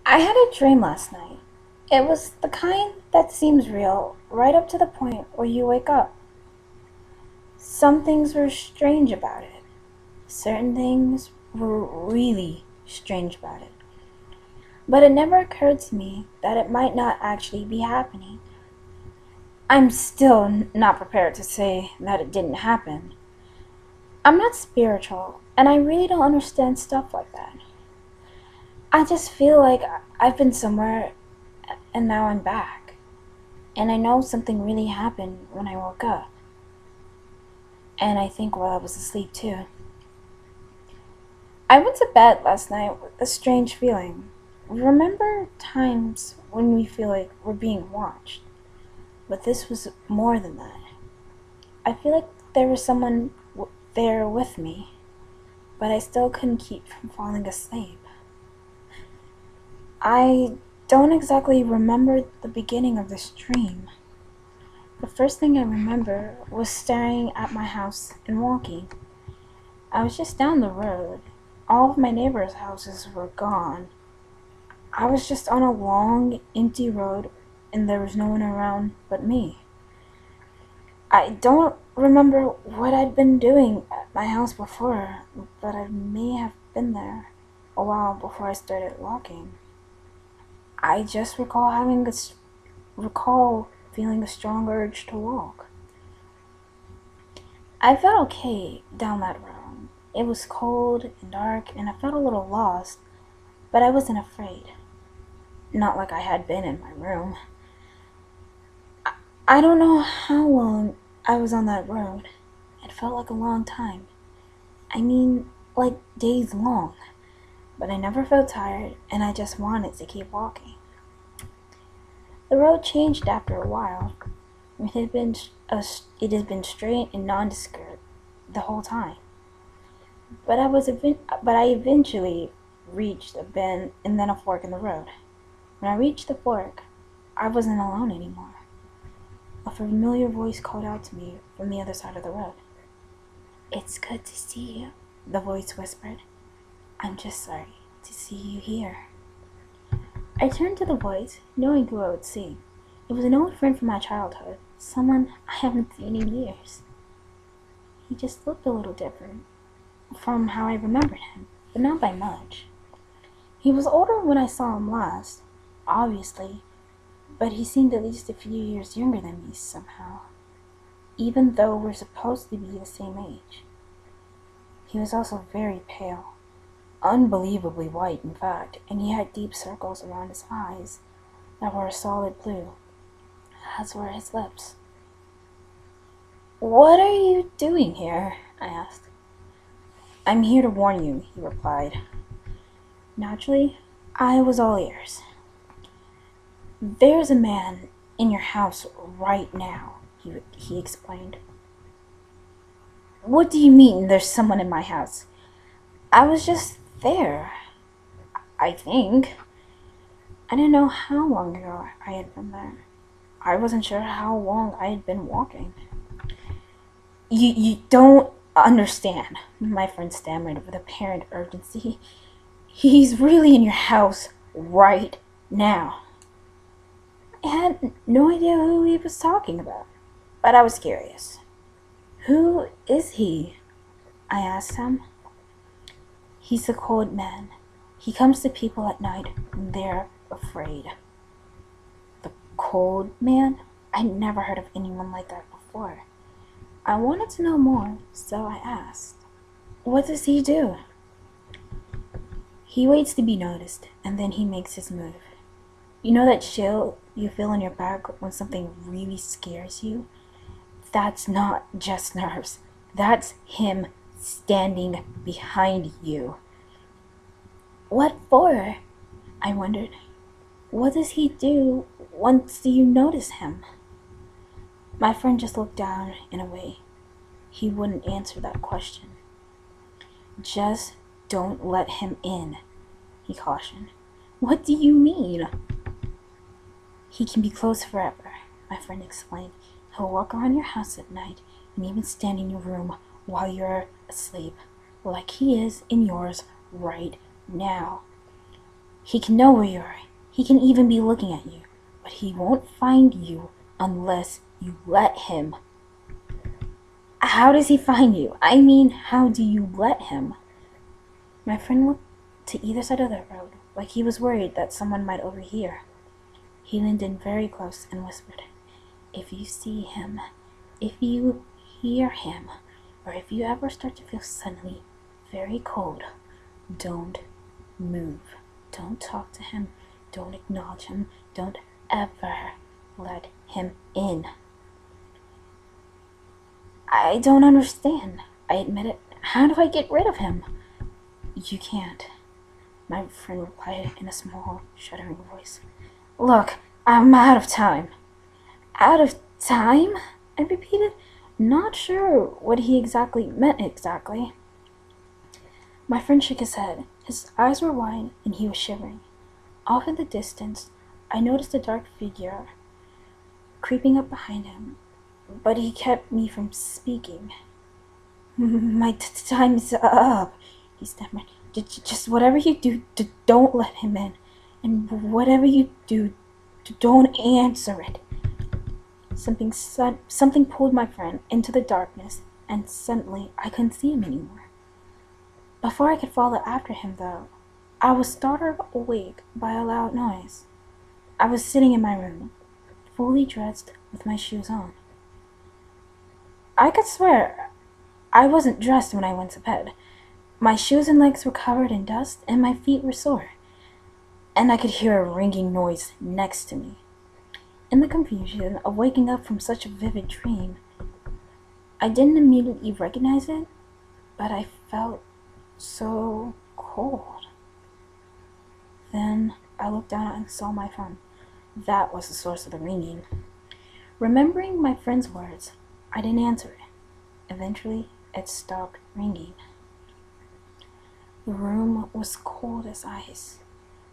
I had a dream last night. It was the kind that seems real right up to the point where you wake up. Some things were strange about it. Certain things were really strange about it. But it never occurred to me that it might not actually be happening. I'm still not prepared to say that it didn't happen. I'm not spiritual, and I really don't understand stuff like that. I just feel like I've been somewhere and now I'm back. And I know something really happened when I woke up. And I think while I was asleep too. I went to bed last night with a strange feeling. Remember times when we feel like we're being watched? But this was more than that. I feel like there was someone there with me, but I still couldn't keep from falling asleep. I don't exactly remember the beginning of this dream. The first thing I remember was staring at my house and walking. I was just down the road. All of my neighbors' houses were gone. I was just on a long, empty road and there was no one around but me. I don't remember what I'd been doing at my house before, but I may have been there a while before I started walking. I just recall feeling a strong urge to walk. I felt okay down that road. It was cold and dark, and I felt a little lost, but I wasn't afraid. Not like I had been in my room. I don't know how long I was on that road. It felt like a long time. I mean, like days long. But I never felt tired, and I just wanted to keep walking. The road changed after a while. It had been straight and nondescript the whole time. But I eventually reached a bend and then a fork in the road. When I reached the fork, I wasn't alone anymore. A familiar voice called out to me from the other side of the road. "It's good to see you," the voice whispered. "I'm just sorry to see you here." I turned to the voice, knowing who I would see. It was an old friend from my childhood, someone I haven't seen in years. He just looked a little different from how I remembered him, but not by much. He was older when I saw him last, obviously, but he seemed at least a few years younger than me somehow, even though we're supposed to be the same age. He was also very pale, unbelievably white in fact, and he had deep circles around his eyes that were a solid blue, as were his lips. "What are you doing here?" I asked. "I'm here to warn you," he replied. Naturally, I was all ears. "There's a man in your house right now," he explained. "What do you mean there's someone in my house?" "I was just there, I think." I didn't know how long ago I had been there. I wasn't sure how long I had been walking. You don't understand," my friend stammered with apparent urgency. "He's really in your house right now." I had no idea who he was talking about, but I was curious. "Who is he?" I asked him. "He's a cold man. He comes to people at night when they're afraid." The cold man? I'd never heard of anyone like that before. I wanted to know more, so I asked, "What does he do?" "He waits to be noticed, and then he makes his move. You know that chill you feel in your back when something really scares you? That's not just nerves. That's him standing behind you." "What for?" I wondered. "What does he do once you notice him?" My friend just looked down in a way. He wouldn't answer that question. "Just don't let him in," he cautioned. "What do you mean?" "He can be close forever," my friend explained. "He'll walk around your house at night and even stand in your room while you're asleep, like he is in yours right now. He can know where you are. He can even be looking at you. But he won't find you unless you let him. How does he find you? I mean, how do you let him? My friend looked to either side of the road, like he was worried that someone might overhear. He leaned in very close and whispered, "If you see him, if you hear him, or if you ever start to feel suddenly very cold, don't move. Don't talk to him. Don't acknowledge him. Don't ever let him in." I don't understand, I admitted. How do I get rid of him? You can't, my friend replied in a small, shuddering voice. Look, I'm out of time. Out of time? I repeated, not sure what he exactly meant exactly. My friend shook his head. His eyes were wide and he was shivering. Off in the distance, I noticed a dark figure creeping up behind him, but he kept me from speaking. My time's up, he stammered. Just whatever you do, don't let him in. And whatever you do, don't answer it. Something pulled my friend into the darkness, and suddenly I couldn't see him anymore. Before I could follow after him, though, I was startled awake by a loud noise. I was sitting in my room, fully dressed with my shoes on. I could swear I wasn't dressed when I went to bed. My shoes and legs were covered in dust, and my feet were sore. And I could hear a ringing noise next to me. In the confusion of waking up from such a vivid dream, I didn't immediately recognize it, but I felt so cold. Then I looked down and saw my phone. That was the source of the ringing. Remembering my friend's words, I didn't answer it. Eventually, it stopped ringing. The room was cold as ice.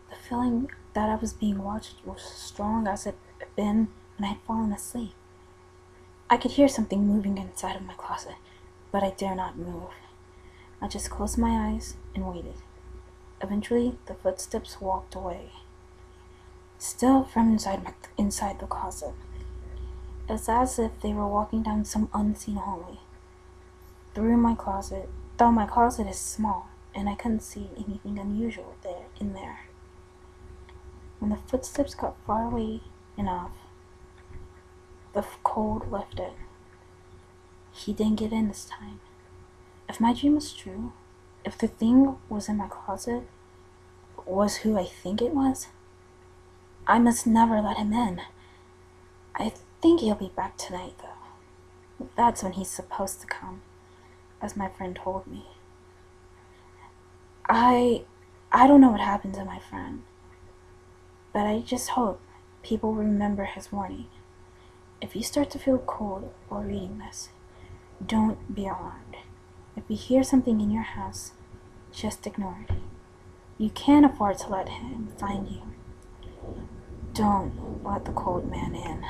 The feeling that I was being watched was as strong as it had been when I had fallen asleep. I could hear something moving inside of my closet, but I dare not move. I just closed my eyes and waited. Eventually, the footsteps walked away, still from inside the closet. It was as if they were walking down some unseen hallway. Though my closet is small, and I couldn't see anything unusual in there. When the footsteps got far away enough, the cold lifted. He didn't get in this time. If my dream was true, if the thing was in my closet was who I think it was, I must never let him in. I think he'll be back tonight, though. That's when he's supposed to come, as my friend told me. I don't know what happened to my friend, but I just hope people remember his warning. If you start to feel cold while reading this, don't be alarmed. If you hear something in your house, just ignore it. You can't afford to let him find you. Don't let the cold man in.